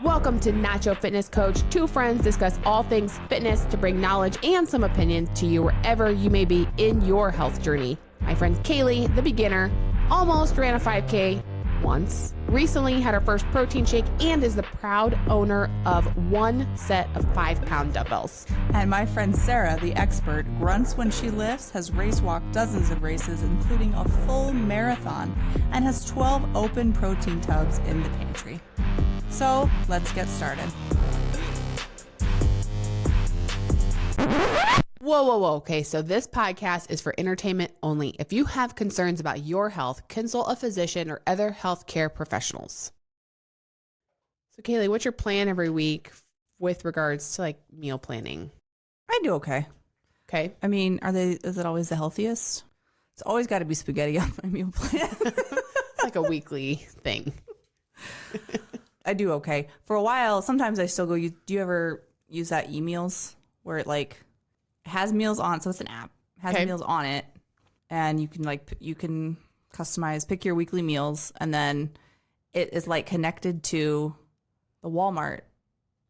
Welcome to Nacho Fitness Coach. Two friends discuss all things fitness to bring knowledge and some opinions to you wherever you may be in your health journey. My friend Caleigh, the beginner, almost ran a 5K once, recently had her first protein shake, and is the proud owner of one set of 5-pound dumbbells. And my friend Sara, the expert, grunts when she lifts, has race walked dozens of races, including a full marathon, and has 12 open protein tubs in the pantry. So let's get started. Whoa. Okay, so this podcast is for entertainment only. If you have concerns about your health, consult a physician or other healthcare professionals. So Caleigh, what's your plan every week with regards to like meal planning? I do okay. Okay. I mean, is it always the healthiest? It's always got to be spaghetti on my meal plan. It's like a weekly thing. I do okay. For a while, sometimes I still go, do you ever use that e-meals where it like has meals on, so it's an app, has meals on it, and you can customize, pick your weekly meals, and then it is like connected to the Walmart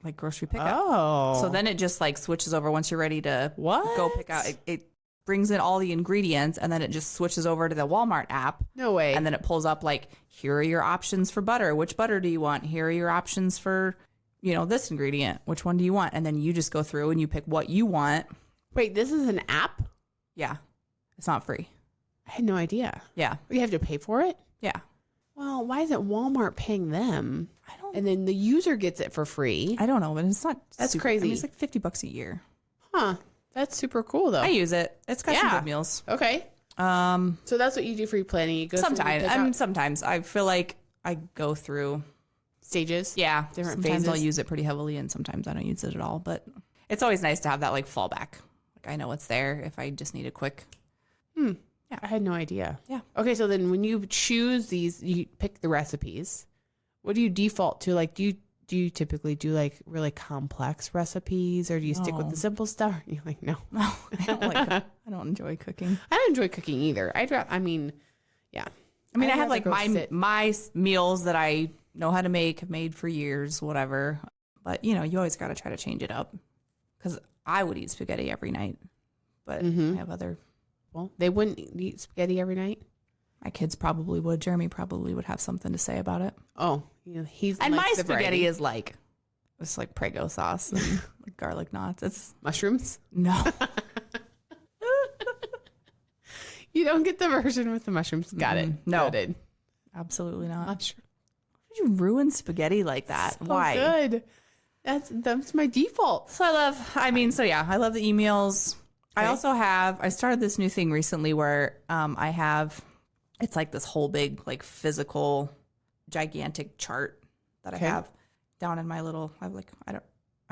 like grocery pickup. Oh. So then it just like switches over once you're ready to go pick out. It brings in all the ingredients, and then it just switches over to the Walmart app. No way. And then it pulls up like, here are your options for butter. Which butter do you want? Here are your options for, this ingredient. Which one do you want? And then you just go through and you pick what you want. Wait, this is an app? Yeah. It's not free. I had no idea. Yeah. You have to pay for it? Yeah. Well, why isn't Walmart paying them? And then the user gets it for free. I don't know, but it's not. That's crazy. I mean, it's like $50 a year. Huh. That's super cool though. I use it. It's got some good meals. Okay. So that's what you do for your planning. You go sometimes I feel like I go through stages. Yeah. Different sometimes phases. I'll use it pretty heavily, and sometimes I don't use it at all. But it's always nice to have that like fallback. Like I know it's there if I just need a quick. Yeah. I had no idea. Yeah. Okay. So then when you choose these, you pick the recipes. What do you default to? Like, do you typically do like really complex recipes, or do you stick with the simple stuff? You're like, no, I don't enjoy cooking. I don't enjoy cooking either. I mean, I have like my meals that I know how to make, have made for years, whatever. But you always got to try to change it up, because I would eat spaghetti every night, but I have other. Well, they wouldn't eat spaghetti every night. My kids probably would. Jeremy probably would have something to say about it. Oh, he's and my spaghetti is like, it's like Prego sauce and like garlic knots. It's mushrooms. No. You don't get the version with the mushrooms. Got it. No. Noted. Absolutely not. Mushroom. Why would you ruin spaghetti like that? So Why? Good. That's my default. So I love the emails. Okay. I started this new thing recently where it's like this whole big like physical gigantic chart that I have down in my little, I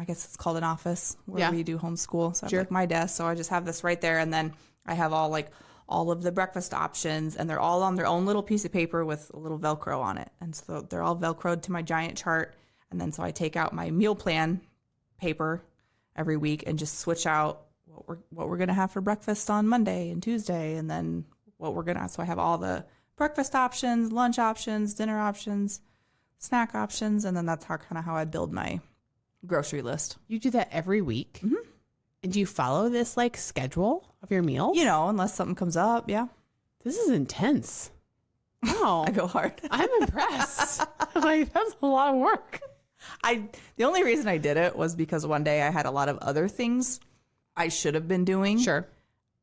guess it's called an office where we do homeschool. So I have like my desk. So I just have this right there. And then I have all of the breakfast options, and they're all on their own little piece of paper with a little Velcro on it. And so they're all Velcroed to my giant chart. And then so I take out my meal plan paper every week and just switch out what we're going to have for breakfast on Monday and Tuesday. And then so I have all the breakfast options, lunch options, dinner options, snack options. And then that's how I build my grocery list. You do that every week? Mm-hmm. And do you follow this like schedule of your meals? Unless something comes up. Yeah. This is intense. Wow. I go hard. I'm impressed. Like, that's a lot of work. The only reason I did it was because one day I had a lot of other things I should have been doing. Sure.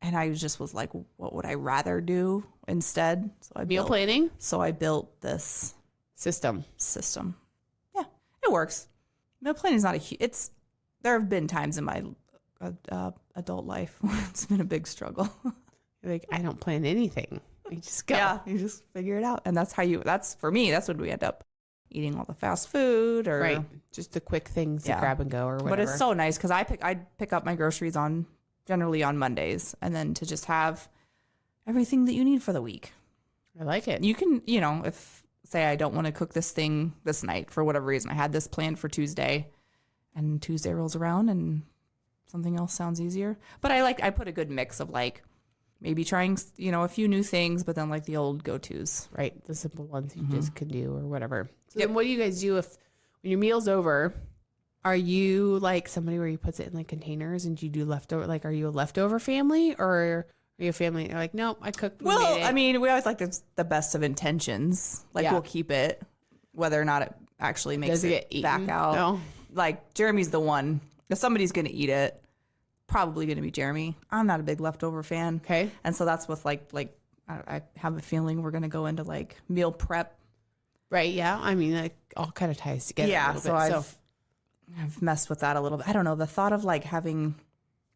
And I just was like, what would I rather do instead? So meal planning? So I built this system. Yeah, it works. Meal planning is not there have been times in my adult life where it's been a big struggle. Like, I don't plan anything. You just go. Yeah, you just figure it out. And for me, that's when we end up eating all the fast food or right. Just the quick things to grab and go or whatever. But it's so nice because I pick up my groceries generally on Mondays, and then to just have everything that you need for the week. I like it. You can, if say I don't want to cook this thing this night for whatever reason, I had this planned for Tuesday, and Tuesday rolls around and something else sounds easier. But I put a good mix of like maybe trying, a few new things, but then like the old go-tos. Right. The simple ones you just can do or whatever. So then what do you guys do if when your meal's over, are you like somebody where you puts it in like containers and you do leftover? Like, are you a leftover family or are you a family? You're like, nope, I cooked. We made it. I mean, we always like the best of intentions. Like we'll keep it, whether or not it actually makes it back out. No. Like Jeremy's the one. If somebody's going to eat it, probably going to be Jeremy. I'm not a big leftover fan. Okay. And so that's with like I have a feeling we're going to go into like meal prep. Right. Yeah. I mean, like all kind of ties together. Yeah. A little So bit. I've messed with that a little bit. I don't know. The thought of like having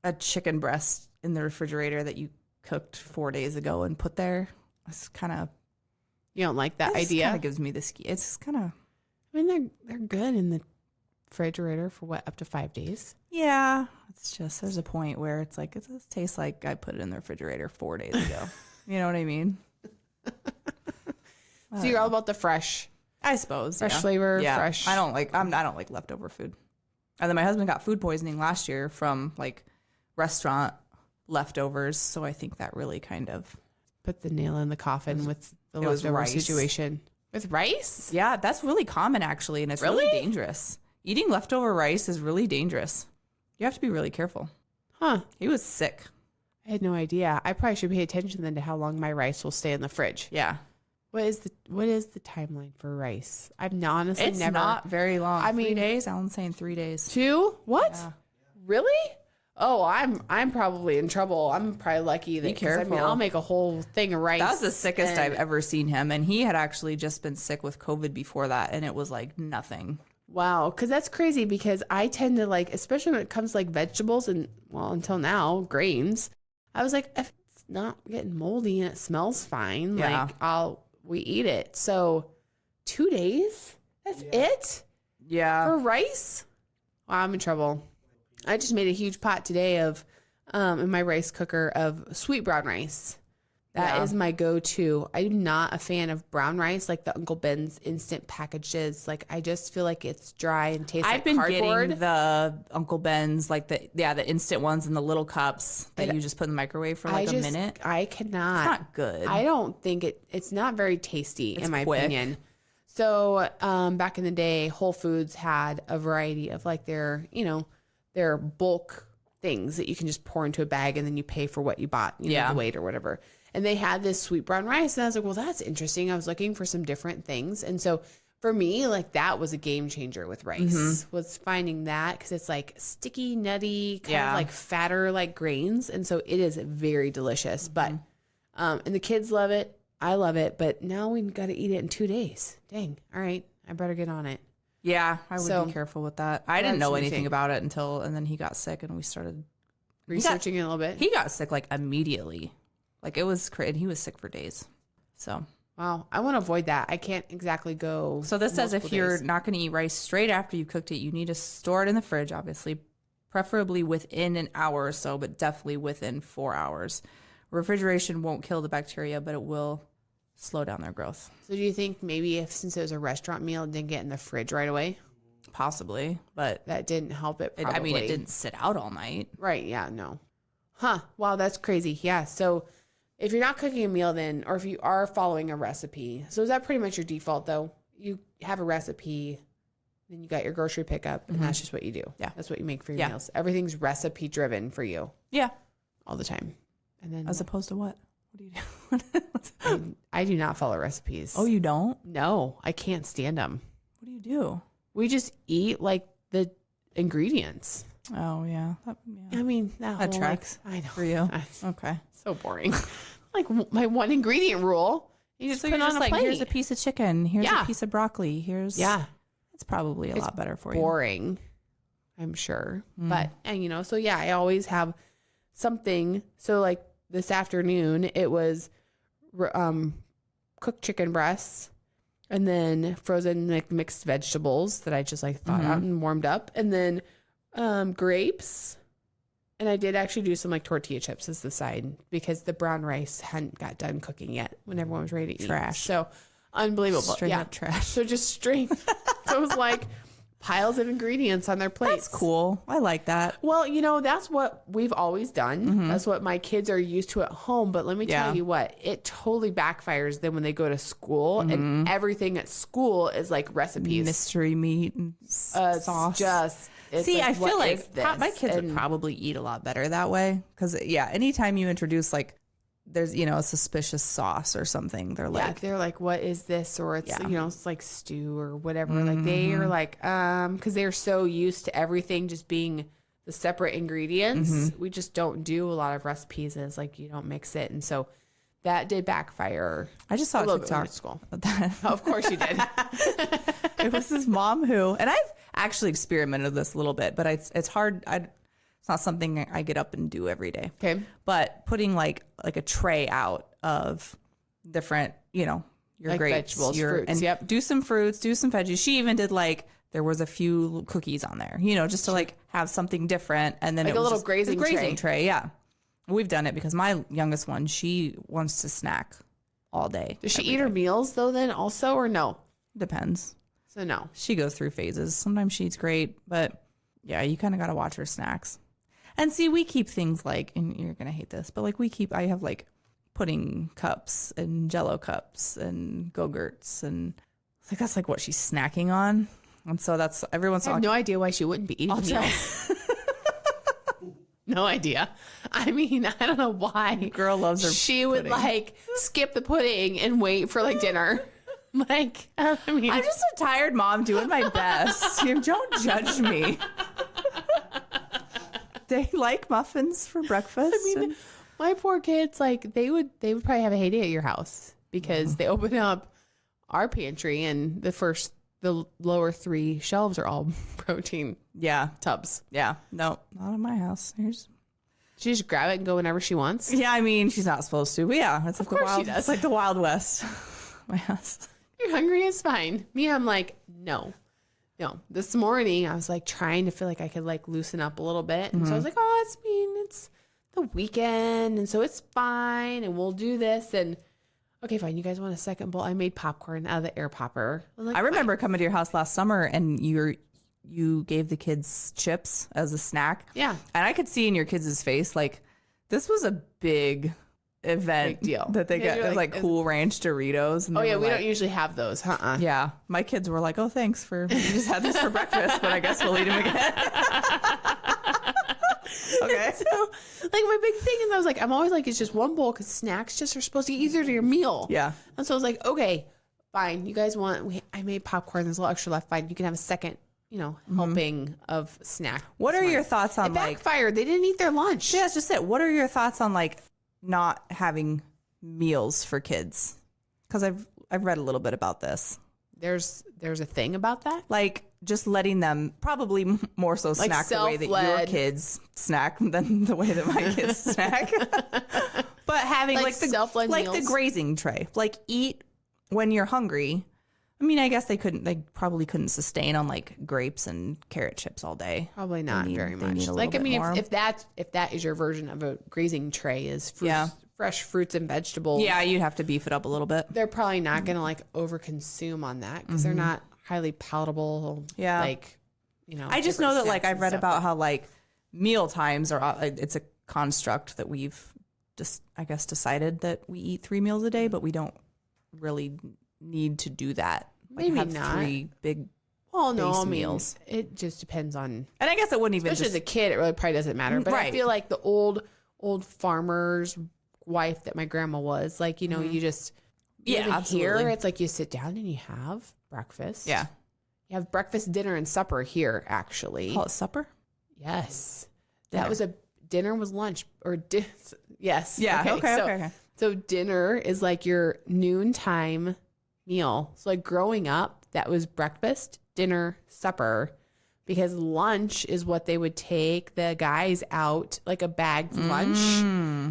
a chicken breast in the refrigerator that you cooked 4 days ago and put there, it's kind of. You don't like that idea? Kind of gives me the ski. It's kind of. I mean, they're good in the refrigerator for what, up to 5 days? Yeah. It's just, there's a point where it's like, it tastes like I put it in the refrigerator 4 days ago. You know what I mean? So you're all about the fresh. I suppose. Fresh flavor, fresh. I don't like leftover food. And then my husband got food poisoning last year from like restaurant leftovers. So I think that really kind of put the nail in the coffin with the leftover situation. With rice? Yeah, that's really common actually. And it's really dangerous. Eating leftover rice is really dangerous. You have to be really careful. Huh. He was sick. I had no idea. I probably should pay attention then to how long my rice will stay in the fridge. Yeah. What is the timeline for rice? I've honestly It's not very long. I mean, 3 days. Alan's saying 3 days. 2? What? Yeah. Really? Oh, I'm probably in trouble. I'm probably lucky that. Be careful. I mean, I'll make a whole thing of rice. That was the sickest I've ever seen him, and he had actually just been sick with COVID before that, and it was like nothing. Wow, because that's crazy. Because I tend to like, especially when it comes to like vegetables and until now grains. I was like, if it's not getting moldy and it smells fine, like we eat it. So 2 days? That's it? Yeah. For rice? Wow, I'm in trouble. I just made a huge pot today of, in my rice cooker of sweet brown rice. That is my go-to. I'm not a fan of brown rice, like the Uncle Ben's instant packages. Like, I just feel like it's dry and tastes like cardboard. I've been getting the Uncle Ben's, like the instant ones in the little cups that you just put in the microwave for like a minute. I cannot. It's not good. I don't think it's not very tasty in my opinion. So, back in the day, Whole Foods had a variety of like their bulk things that you can just pour into a bag and then you pay for what you bought, the weight or whatever. And they had this sweet brown rice. And I was like, well, that's interesting. I was looking for some different things. And so for me, like that was a game changer with rice, was finding that because it's like sticky, nutty, kind of like fatter, like grains. And so it is very delicious. But, and the kids love it. I love it. But now we've got to eat it in 2 days. Dang. All right. I better get on it. Yeah. I would be careful with that. I didn't know anything about it and then he got sick and we started researching it a little bit. He got sick like immediately. Like it was crazy. He was sick for days. So, wow. I want to avoid that. I can't exactly go. So this says if you're not going to eat rice straight after you cooked it, you need to store it in the fridge, obviously, preferably within an hour or so, but definitely within 4 hours. Refrigeration won't kill the bacteria, but it will slow down their growth. So do you think maybe since it was a restaurant meal, it didn't get in the fridge right away? Possibly, but that didn't help it. I mean, it didn't sit out all night. Right. Yeah. No. Huh. Wow. That's crazy. Yeah. So if you're not cooking a meal then, or if you are following a recipe, so is that pretty much your default though? You have a recipe, then you got your grocery pickup, and that's just what you do. Yeah. That's what you make for your meals. Everything's recipe driven for you. Yeah. All the time. And then as opposed to what? What do you do? I do not follow recipes. Oh, you don't? No, I can't stand them. What do you do? We just eat like the ingredients. Oh, yeah. I mean, that tracks. Like, I know. For you. Okay. So boring. Like my one ingredient rule. You just put it on a plate. Here's a piece of chicken. Here's a piece of broccoli. It's probably a lot better for you. Boring, I'm sure. But, and so I always have something. So like this afternoon, it was cooked chicken breasts and then frozen like mixed vegetables that I just like thawed out and warmed up. And then grapes. And I did actually do some like tortilla chips as the side because the brown rice hadn't got done cooking yet when everyone was ready to eat. Trash. So unbelievable. Straight up trash. So just straight. So it was like piles of ingredients on their plates. That's cool. I like that. Well, that's what we've always done. That's what my kids are used to at home. But let me tell you what, it totally backfires then when they go to school and everything at school is like recipes. Mystery meat and sauce. I feel like my kids would probably eat a lot better that way. Because, anytime you introduce like, there's, a suspicious sauce or something, they're like, what is this? Or it's, it's like stew or whatever. Like they are like, because they're so used to everything just being the separate ingredients. We just don't do a lot of recipes as like, you don't mix it. And so that did backfire. I just saw a TikTok at school. Of course you did. It was his mom and I've actually experimented with this a little bit, but it's hard. It's not something I get up and do every day. Okay. But putting like a tray out of different, your like grapes, vegetables, fruits, and do some fruits, do some veggies. She even did there was a few cookies on there, just to have something different. And then like a little grazing tray. Yeah. We've done it because my youngest one, she wants to snack all day. Does she eat her meals though then also or no? Depends. So no. She goes through phases. Sometimes she eats great, but yeah, you kind of got to watch her snacks. And see, we keep things and you're going to hate this, but I have pudding cups and Jell-O cups and Go-Gurts. And that's what she's snacking on. And so that's everyone's. I have no idea why she wouldn't be eating meals. No idea. I mean, I don't know why. Girl loves her She pudding. would skip the pudding and wait for dinner. I mean, I'm just a tired mom doing my best. You don't judge me. They like muffins for breakfast. I mean, my poor kids, they would probably have a heyday at your house because they open up our pantry and the lower 3 shelves are all protein tubs. Yeah. No, not in my house. She just grab it and go whenever she wants. Yeah, I mean, she's not supposed to, but yeah, it's of course she does. It's like the Wild West. My house. You're hungry, it's fine. Me, I'm no. This morning I was trying to feel like I could loosen up a little bit. And so I was it's the weekend. And so it's fine. And we'll do this. And okay, fine. You guys want a second bowl? I made popcorn out of the air popper. I remember coming to your house last summer and you gave the kids chips as a snack. Yeah. And I could see in your kids' face, this was a big event deal that they got Cool Ranch Doritos. And we don't usually have those. Yeah. My kids were oh, thanks you just had this for breakfast, but I guess we'll eat them again. Okay. So my big thing is I was I'm always it's just one bowl because snacks just are supposed to get easier to your meal. Yeah. And so I was okay, fine. You guys I made popcorn. There's a little extra left. Fine. You can have a second, helping of snack. What are your thoughts on it backfired. They didn't eat their lunch. Yeah, that's just it. What are your thoughts on not having meals for kids? Because I've read a little bit about this. There's a thing about that, just letting them probably more so snack the way that your kids snack than the way that my kids snack. But having the self-led meals. The grazing tray, eat when you're hungry. I mean, I guess they probably couldn't sustain on grapes and carrot chips all day. Probably not very much. If that is your version of a grazing tray is fruits, fresh fruits and vegetables. Yeah, you'd have to beef it up a little bit. They're probably not going to overconsume on that because they're not highly palatable. Yeah. I just know that I've read about how meal times are, it's a construct that we've just, I guess, decided that we eat 3 meals a day, but we don't really need to do that. Maybe have not 3 big meals. It just depends on. And I guess it wouldn't even. Especially as a kid, it really probably doesn't matter. But I feel the old farmer's wife that my grandma was you just here it's you sit down and you have breakfast. Yeah, you have breakfast, dinner, and supper here. Actually, call it supper. Yes, Dinner. That was a dinner was lunch or yes. Yeah. Okay. So dinner is your noontime meal. So growing up, that was breakfast, dinner, supper, because lunch is what they would take the guys out, a bagged lunch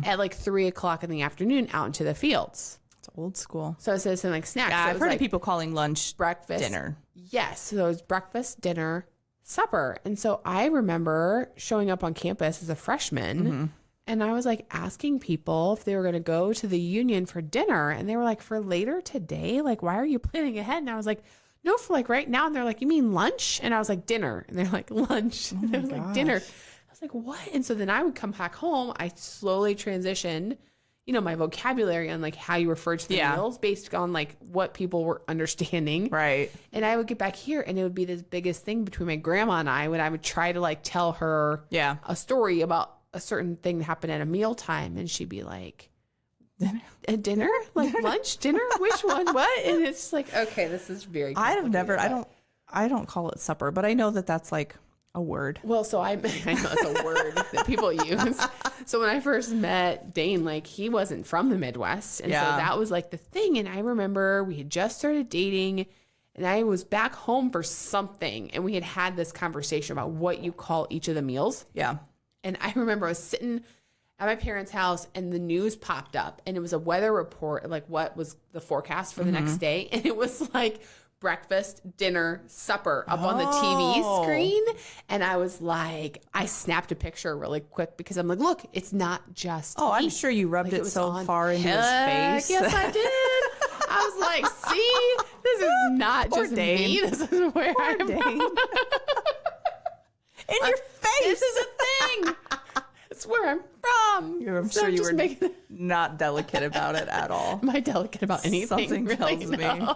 at 3:00 in the afternoon out into the fields. It's old school. So it says something snacks. Yeah, so I've heard of people calling lunch breakfast, dinner. Yes. So it was breakfast, dinner, supper. And so I remember showing up on campus as a freshman and I was asking people if they were going to go to the Union for dinner. And they were for later today, why are you planning ahead? And I was no, for like right now. And they're like, you mean lunch? And I was like, dinner. And they're like, lunch. And I was like, dinner. I was like, what? And so then I would come back home. I slowly transitioned, you know, my vocabulary on like how you refer to the meals based on like what people were understanding. Right. And I would get back here and it would be this biggest thing between my grandma and I when I would try to like tell her a story about a certain thing that happened at a mealtime. And she'd be like, dinner? Like lunch, dinner? Which one? What? And it's just like, okay, this is very complicated. I don't call it supper, but I know that that's like a word. Well, so I know it's a word that people use. So when I first met Dane, like he wasn't from the Midwest. And so that was like the thing. And I remember we had just started dating and I was back home for something. And we had this conversation about what you call each of the meals. Yeah. And I remember I was sitting at my parents' house and the news popped up and it was a weather report, like what was the forecast for the next day. And it was like breakfast, dinner, supper up on the TV screen. And I was like, I snapped a picture really quick because I'm like, look, it's not just meat. I'm sure you rubbed like it so far into his face. Yes, I did. I was like, see, this is not just me. This is where I'm from. In your face. This is a thing. That's where I'm from. I'm sure you were not delicate about it at all. Am I delicate about anything? Something really? tells me.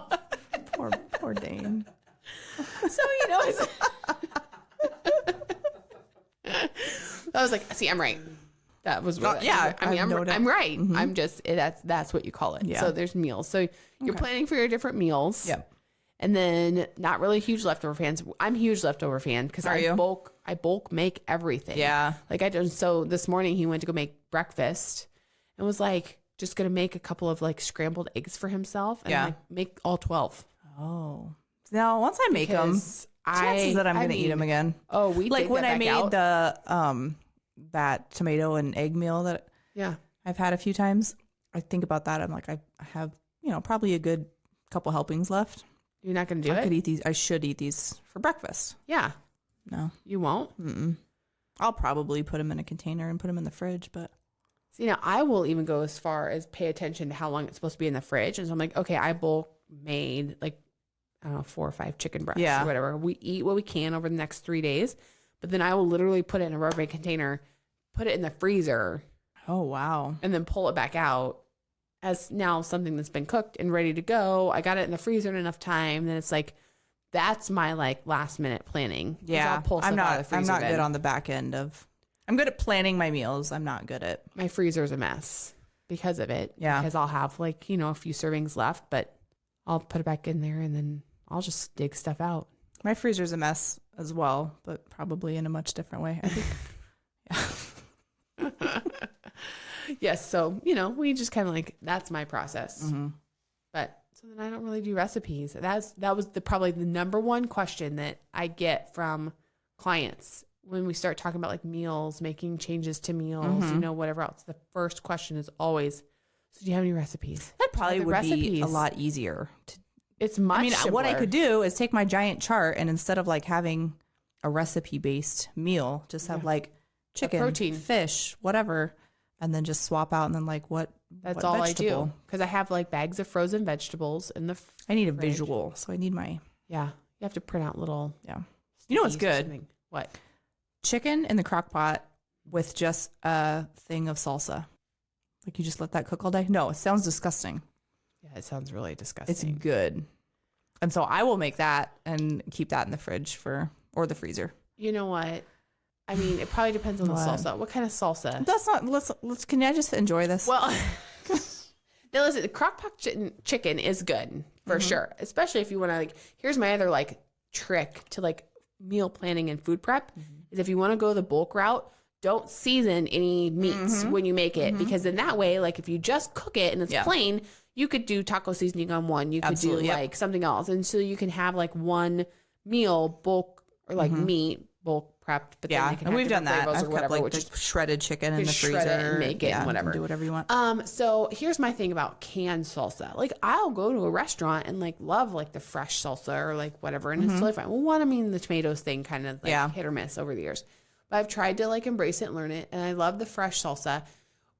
Poor Dane. So, you know, I was like, see, I'm right. That was really, I'm right. Mm-hmm. I'm just, that's what you call it. Yeah. So there's meals. So you're planning for your different meals. Yeah. And then not really huge leftover fans. I'm a huge leftover fan because I bulk make everything. Yeah. Like I did. So this morning he went to go make breakfast and was like, just going to make a couple of like scrambled eggs for himself and like make all 12. Oh. Now, once I make them, chances that I'm going to eat them again. Oh, we like when I made the that tomato and egg meal that I've had a few times. I think about that. I'm like, I have, you know, probably a good couple helpings left. You're not going to do it? I could eat these. I should eat these for breakfast. Yeah. No. You won't? Mm-mm. I'll probably put them in a container and put them in the fridge, but. See, now I will even go as far as pay attention to how long it's supposed to be in the fridge. And so I'm like, okay, I bulk made like, I don't know, 4 or 5 chicken breasts or whatever. We eat what we can over the next 3 days, but then I will literally put it in a Rubbermaid container, put it in the freezer. Oh, wow. And then pull it back out as now something that's been cooked and ready to go. I got it in the freezer in enough time. Then it's like, that's my like last minute planning. Yeah. I'll pull stuff out of the freezer. I'm not good on the back end of, I'm good at planning my meals. I'm not good at. My freezer's a mess because of it. Yeah. Because I'll have like, you know, a few servings left, but I'll put it back in there and then I'll just dig stuff out. My freezer's a mess as well, but probably in a much different way, I think. Yeah. Yes. So, you know, we just kind of like, that's my process. Mm-hmm. But so then I don't really do recipes. That was probably the number one question that I get from clients when we start talking about like meals, making changes to meals, you know, whatever else. The first question is always, so do you have any recipes? That probably would be a lot easier. It's much simpler. What I could do is take my giant chart and instead of like having a recipe based meal, just have like chicken, protein, fish, whatever, and then just swap out and then like that's all vegetable. I do because I have like bags of frozen vegetables in the I need a visual, so I need my you have to print out little you know what's good? What? Chicken in the crock pot with just a thing of salsa. Like you just let that cook all day? No, it sounds disgusting. Yeah, it sounds really disgusting. It's good. And so I will make that and keep that in the fridge or the freezer. You know what? I mean, it probably depends on the salsa. What kind of salsa? That's not, let's can I just enjoy this? Well, now listen, the crock pot chicken is good for sure. Especially if you want to like, here's my other like trick to like meal planning and food prep is if you want to go the bulk route, don't season any meats when you make it because then that way, like if you just cook it and it's plain, you could do taco seasoning on one. You could do like something else. And so you can have like one meal bulk or like meat bulk prepped. But then they can and we've done that. I've or whatever, kept like the shredded chicken in the freezer. And make it and whatever. Do whatever you want. So here's my thing about canned salsa. Like I'll go to a restaurant and like love like the fresh salsa or like whatever. And it's totally fine. Well, the tomatoes thing kind of like hit or miss over the years. But I've tried to like embrace it and learn it. And I love the fresh salsa.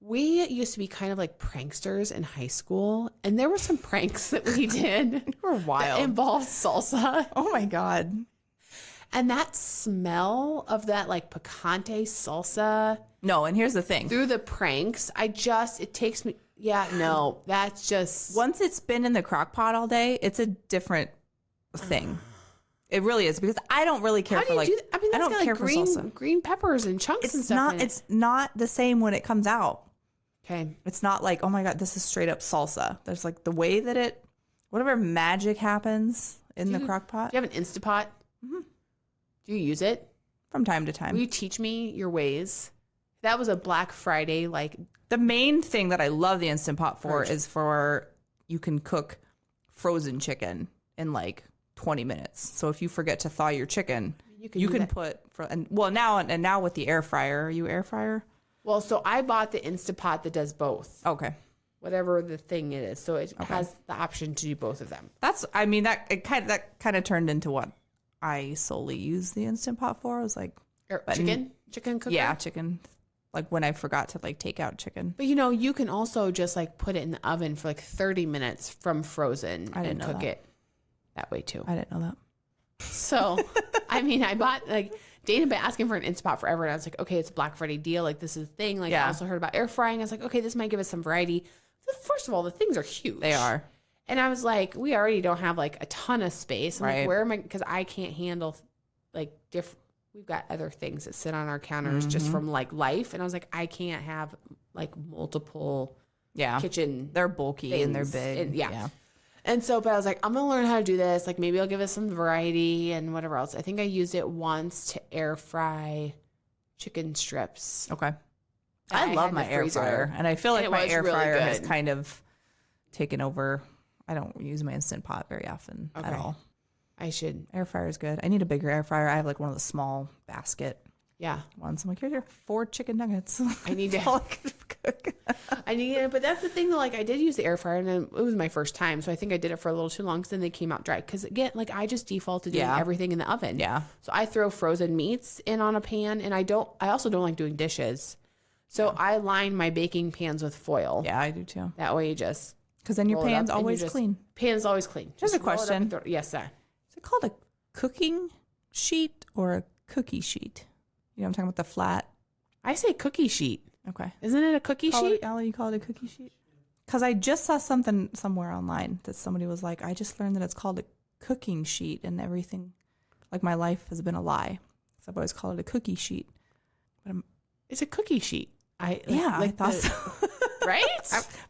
We used to be kind of like pranksters in high school, and there were some pranks that we did. You were wild. That involved salsa. Oh my God. And that smell of that like picante salsa No, and here's the thing. through the pranks, it takes me, that's just. Once it's been in the crock pot all day, it's a different thing. It really is, because I don't really care How do for you like, do that? I mean, I that's don't got care like for salsa. green peppers and chunks and stuff in it. It's not the same when it comes out. Okay. It's not like, oh my God, this is straight up salsa. There's like the way that whatever magic happens in the crock pot. Do you have an Instapot? Mm-hmm. Do you use it? From time to time. Will you teach me your ways? That was a Black Friday, like. The main thing that I love the Instant Pot for is for you can cook frozen chicken in like 20 minutes. So if you forget to thaw your chicken, you can put now with the air fryer. Are you air fryer? Well, so I bought the Instapot that does both. Okay. Whatever the thing it is. So it has the option to do both of them. That kind of turned into what I solely use the Instant Pot for. I was like chicken cooker? Yeah, chicken. Like when I forgot to like take out chicken. But you can also just like put it in the oven for like 30 minutes from frozen and cook it that way too. I didn't know that. So, I bought like Dana had been asking for an Instapot forever, and I was like, okay, it's a Black Friday deal. Like this is the thing. Like I also heard about air frying. I was like, okay, this might give us some variety. First of all, the things are huge. They are. And I was like, we already don't have like a ton of space. I'm like, where am I? Because I can't handle like different. We've got other things that sit on our counters just from like life. And I was like, I can't have like multiple kitchen. They're bulky and they're big. And, And so, but I was like, I'm going to learn how to do this. Like maybe I'll give it some variety and whatever else. I think I used it once to air fry chicken strips. Okay. I love my air fryer. And I feel like my air fryer has kind of taken over. I don't use my Instant Pot very often at all. I should. Air fryer is good. I need a bigger air fryer. I have like one of the small basket ones. I'm like, here's your 4 chicken nuggets. I need to cook. I need it, but that's the thing though. Like I did use the air fryer, and then it was my first time, so I think I did it for a little too long. Because then they came out dry. Because again, like I just default to doing everything in the oven. Yeah. So I throw frozen meats in on a pan, and I also don't like doing dishes. So I line my baking pans with foil. Yeah, I do too. That way you just because then your pan's always clean. Pan's always clean. Here's a question. Yes, sir. Is it called a cooking sheet or a cookie sheet? You know what I'm talking about, the flat? I say cookie sheet. Okay. Isn't it a cookie sheet? Allie, you call it a cookie sheet? Because I just saw something somewhere online that somebody was like, I just learned that it's called a cooking sheet, and everything, like my life has been a lie. So I've always called it a cookie sheet. But it's a cookie sheet. I thought so. Right?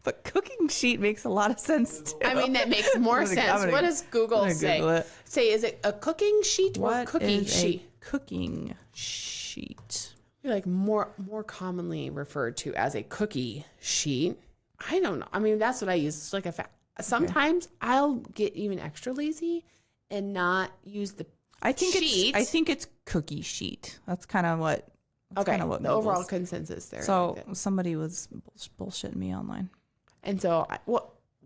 But cooking sheet makes a lot of sense too. I mean, that makes more sense. What does Google say? Say, is it a cooking sheet or cookie sheet? Cooking sheet. Like more commonly referred to as a cookie sheet. I don't know. I mean, that's what I use. It's like sometimes I'll get even extra lazy and not use the sheet. I think it's cookie sheet. That's kind of what. Kind of what the overall consensus there. So somebody was bullshitting me online. And so,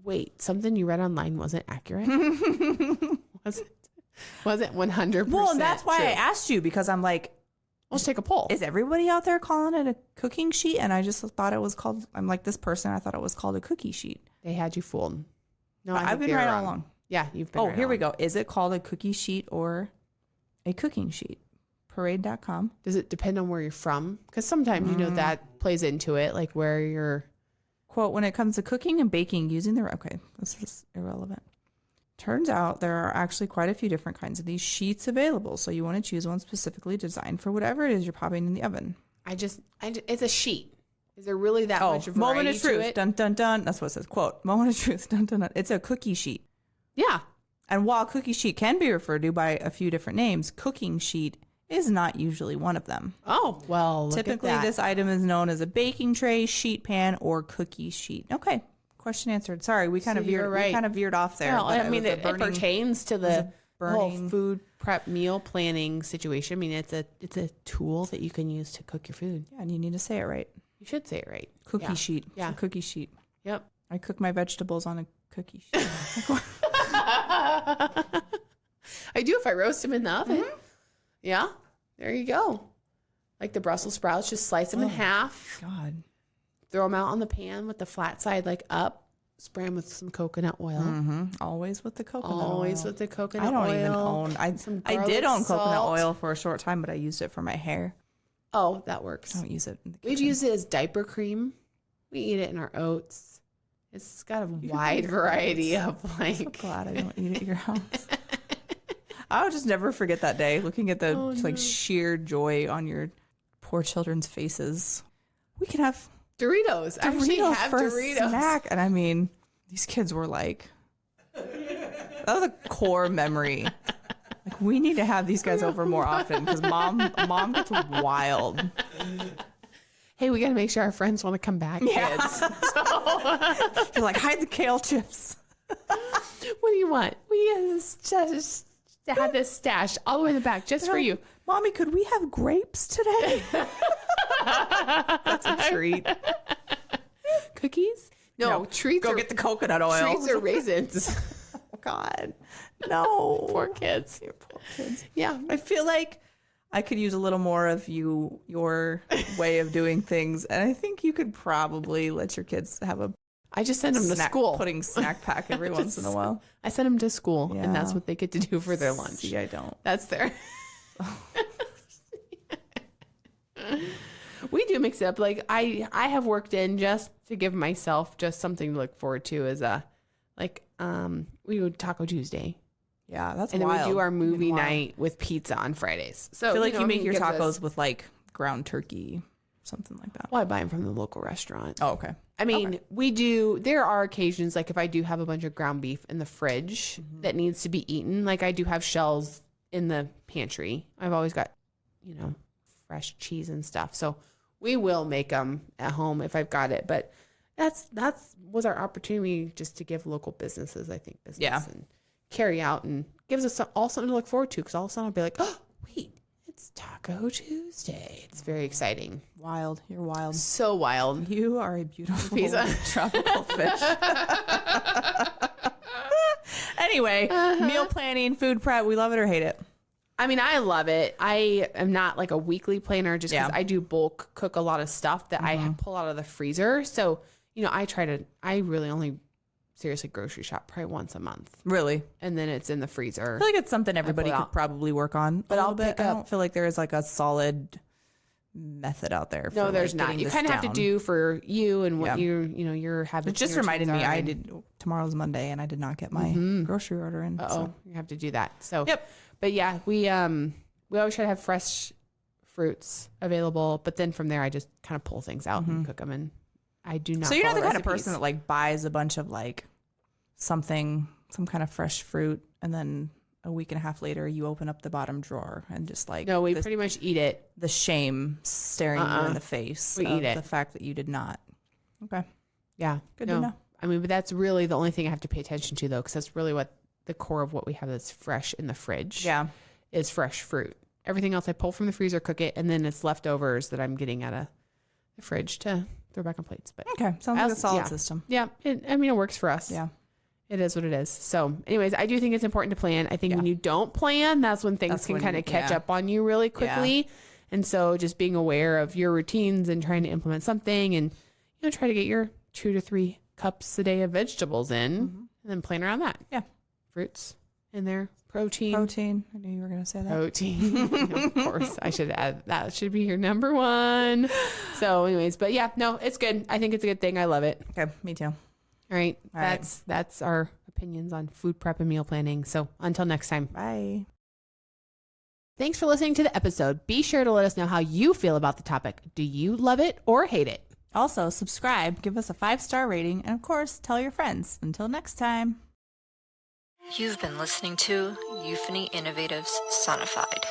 wait, something you read online wasn't accurate? Wasn't 100%. Well, and that's why I asked you, because I'm like, let's take a poll. Is everybody out there calling it a cooking sheet? And I just thought it was called, I'm like this person, I thought it was called a cookie sheet. They had you fooled. No, I've been right all along. Yeah, you've been right. Oh, here we go. Is it called a cookie sheet or a cooking sheet? Parade.com. Does it depend on where you're from? Because sometimes, that plays into it, like where you're. Quote, when it comes to cooking and baking using this is irrelevant. Turns out there are actually quite a few different kinds of these sheets available. So you want to choose one specifically designed for whatever it is you're popping in the oven. It's a sheet. Is there really that much variety moment of truth, to it? Dun, dun, dun. That's what it says. Quote, moment of truth, dun, dun, dun. It's a cookie sheet. Yeah. And while cookie sheet can be referred to by a few different names, cooking sheet is not usually one of them. Oh, well, typically this item is known as a baking tray, sheet pan, or cookie sheet. Okay, question answered. Sorry, we kind of veered off there. Well, I mean, it pertains to the whole food prep meal planning situation. I mean, it's a tool that you can use to cook your food. Yeah, and you need to say it right. You should say it right. Cookie sheet. Yeah, it's a cookie sheet. Yep. I cook my vegetables on a cookie sheet. I do if I roast them in the oven. Mm-hmm. Yeah, there you go. Like the Brussels sprouts, just slice them in half. God. throw them out on the pan with the flat side like up. Spray them with some coconut oil. Always with the coconut Always oil. with the coconut I oil. don't even own. I did own coconut oil for a short time, but I used it for my hair. Oh, that works. I don't use it in the kitchen. We've used it as diaper cream. We eat it in our oats. It's got a wide variety of like. I'm so glad I don't eat at your house. I'll just never forget that day looking at the sheer joy on your poor children's faces. We can have Doritos. I actually have for Doritos. a snack. And I mean, these kids were like, that was a core memory. Like, we need to have these guys over more often because mom gets wild. Hey, we got to make sure our friends want to come back, kids. You're like, hide the kale chips. What do you want? We just have this stashed all the way in the back just for you. Mommy, could we have grapes today? That's a treat. Cookies? No, treats. Go get the coconut oil. Treats or raisins. Oh, God. No. Poor kids. Your poor kids. Yeah. I feel like I could use a little more of your way of doing things. And I think you could probably let your kids have a I just send them to school. Pudding snack pack every once in a while. I send them to school, Yeah. and that's what they get to do for their lunch. See, I don't. That's their. We do mix it up. Like I have worked in just to give myself just something to look forward to as we do Taco Tuesday. Yeah, that's and wild. then we do our movie night with pizza on Fridays. So I feel like you make your gives tacos us- with like ground turkey, something like that. Well, I buy them from the local restaurant. Oh, okay. I mean, we do. There are occasions like if I do have a bunch of ground beef in the fridge that needs to be eaten. Like I do have shells in the pantry. I've always got, fresh cheese and stuff. So we will make them at home if I've got it. But that's was our opportunity just to give local businesses, I think, business and carry out and gives us all something to look forward to. Because all of a sudden I'll be like, oh wait, it's Taco Tuesday. It's very exciting. Wild. You're wild. So wild. You are a beautiful Pizza. tropical fish. Anyway, meal planning, food prep, we love it or hate it. I mean, I love it. I am not like a weekly planner just because Yeah. I do bulk cook a lot of stuff that I pull out of the freezer. So, I really only seriously grocery shop probably once a month. Really? And then it's in the freezer. I feel like it's something everybody pull it could out. probably work on. But I'll a little bit. pick I up- don't feel like there is like a solid method out there. No, for, there's like, not. getting You this kind of have to down. do for you and what Yeah. your habits. It just and your reminded me, routines are. tomorrow's Monday and I did not get my grocery order in. Uh-oh, you have to do that. So, Yep. But yeah, we always try to have fresh fruits available. But then from there, I just kind of pull things out and cook them. And I do not. So you're not the follow kind of person recipes. that like buys a bunch of like some kind of fresh fruit and then a week and a half later you open up the bottom drawer and just like No, we pretty much eat it. the shame staring you in the face We of eat it. the fact that you did not. Okay. Yeah. Good to know. I mean, but that's really the only thing I have to pay attention to, though, because that's really what the core of what we have that's fresh in the fridge Yeah. is fresh fruit. Everything else I pull from the freezer, cook it, and then it's leftovers that I'm getting out of the fridge to throw back on plates. But Okay. Sounds like a solid yeah. system. yeah, it works for us. Yeah. It is what it is. So anyways, I do think it's important to plan. I think when you don't plan, that's when things can kind of catch up on you really quickly. And so just being aware of your routines and trying to implement something and, try to get your 2 to 3 cups a day of vegetables in and then plan around that. Yeah. Fruits in there, protein. I knew you were going to say that. Protein. Of course, I should add that. Should be your number one. So anyways, but yeah, no, it's good. I think it's a good thing. I love it. Okay. Me too. All right. All right. That's our opinions on food prep and meal planning. So until next time. Bye. Thanks for listening to the episode. Be sure to let us know how you feel about the topic. Do you love it or hate it? Also, subscribe, give us a 5-star rating, and of course, tell your friends. Until next time. You've been listening to Euphony Innovatives Sonified.